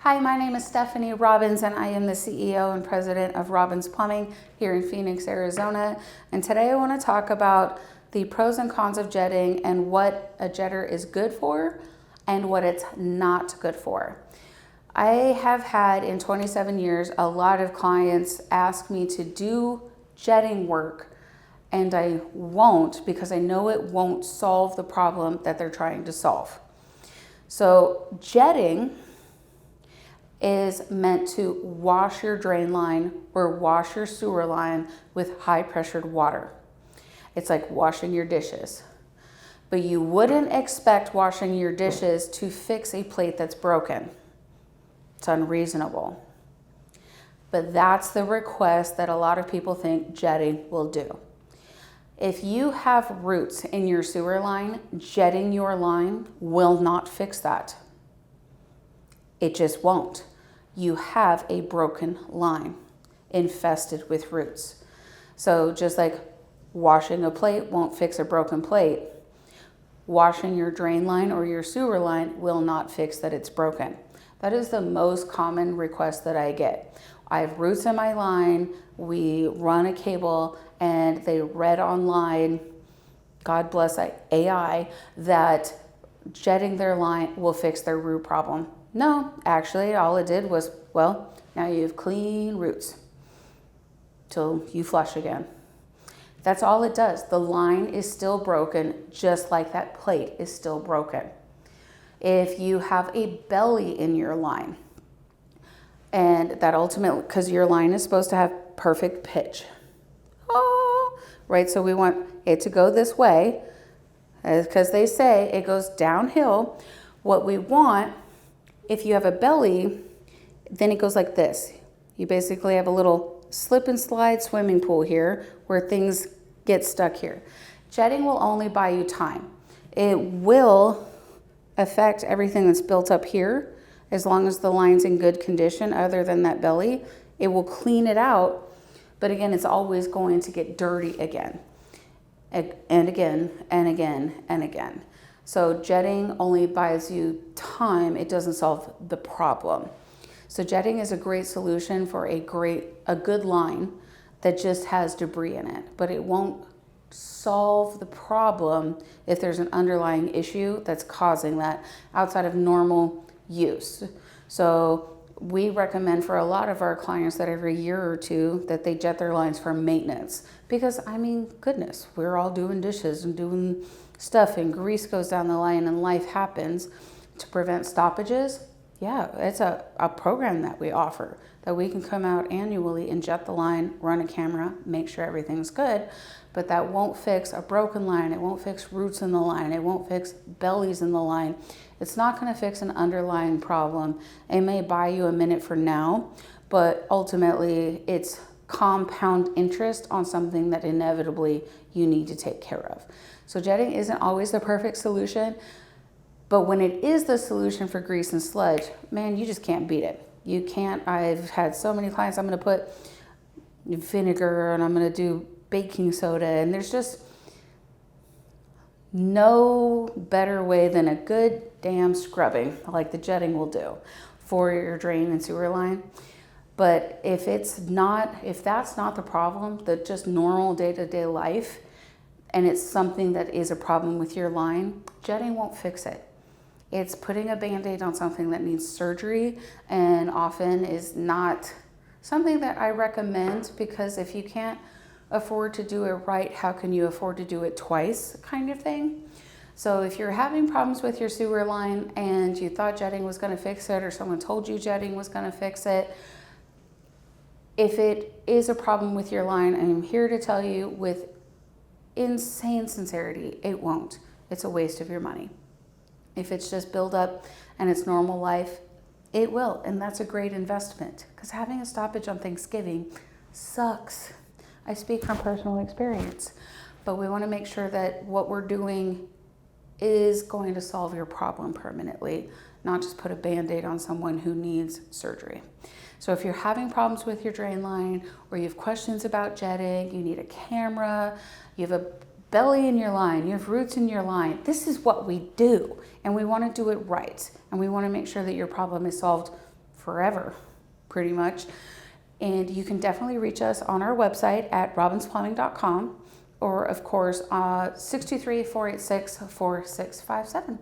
Hi, my name is Stephanie Robbins, and I am the CEO and president of Robbins Plumbing here in Phoenix, Arizona. And today I want to talk about the pros and cons of jetting and what a jetter is good for and what it's not good for. I have had in 27 years a lot of clients ask me to do jetting work, and I won't because I know it won't solve the problem that they're trying to solve. So jetting is meant to wash your drain line or wash your sewer line with high pressured water. It's like washing your dishes. But you wouldn't expect washing your dishes to fix a plate that's broken. It's unreasonable. But that's the request that a lot of people think jetting will do. If you have roots in your sewer line, jetting your line will not fix that. It just won't. You have a broken line infested with roots. So just like washing a plate won't fix a broken plate, washing your drain line or your sewer line will not fix that it's broken. That is the most common request that I get. I have roots in my line, we run a cable, and they read online, God bless AI, that jetting their line will fix their root problem. No, actually, all it did was, well, now you have clean roots till you flush again. That's all it does. The line is still broken, just like that plate is still broken. If you have a belly in your line, and that ultimately, because your line is supposed to have perfect pitch, right? So we want it to go this way, because they say it goes downhill. What we want, if you have a belly, then it goes like this. You basically have a little slip and slide swimming pool here where things get stuck here. Jetting will only buy you time. It will affect everything that's built up here as long as the line's in good condition other than that belly. It will clean it out, but again, it's always going to get dirty again and again and again and again. So jetting only buys you time. It doesn't solve the problem. So jetting is a great solution for a good line that just has debris in it, but it won't solve the problem if there's an underlying issue that's causing that outside of normal use. So we recommend for a lot of our clients that every year or two that they jet their lines for maintenance, because I mean, goodness, we're all doing dishes and doing stuff and grease goes down the line and life happens. To prevent stoppages, yeah, it's a program that we offer that we can come out annually and jet the line, run a camera, make sure everything's good, but that won't fix a broken line. It won't fix roots in the line. It won't fix bellies in the line. It's not going to fix an underlying problem. It may buy you a minute for now, but ultimately it's compound interest on something that inevitably you need to take care of. So jetting isn't always the perfect solution, but when it is the solution for grease and sludge, man, you just can't beat it. You can't. I've had so many clients, I'm going to put vinegar and I'm going to do baking soda, and there's just no better way than a good damn scrubbing like the jetting will do for your drain and sewer line. But if that's not the problem, the just normal day-to-day life, and it's something that is a problem with your line, jetting won't fix it. It's putting a Band-Aid on something that needs surgery, and often is not something that I recommend, because if you can't afford to do it right, how can you afford to do it twice, kind of thing. So if you're having problems with your sewer line and you thought jetting was going to fix it, or someone told you jetting was going to fix it, if it is a problem with your line, I'm here to tell you with insane sincerity, it won't. It's a waste of your money. If it's just buildup and it's normal life, it will. And that's a great investment, because having a stoppage on Thanksgiving sucks. I speak from personal experience, but we want to make sure that what we're doing is going to solve your problem permanently, not just put a Band-Aid on someone who needs surgery. So if you're having problems with your drain line, or you have questions about jetting, you need a camera, you have a belly in your line, you have roots in your line, this is what we do, and we want to do it right, and we want to make sure that your problem is solved forever, pretty much. And you can definitely reach us on our website at robinsplumbing.com, or of course 623-486-4657.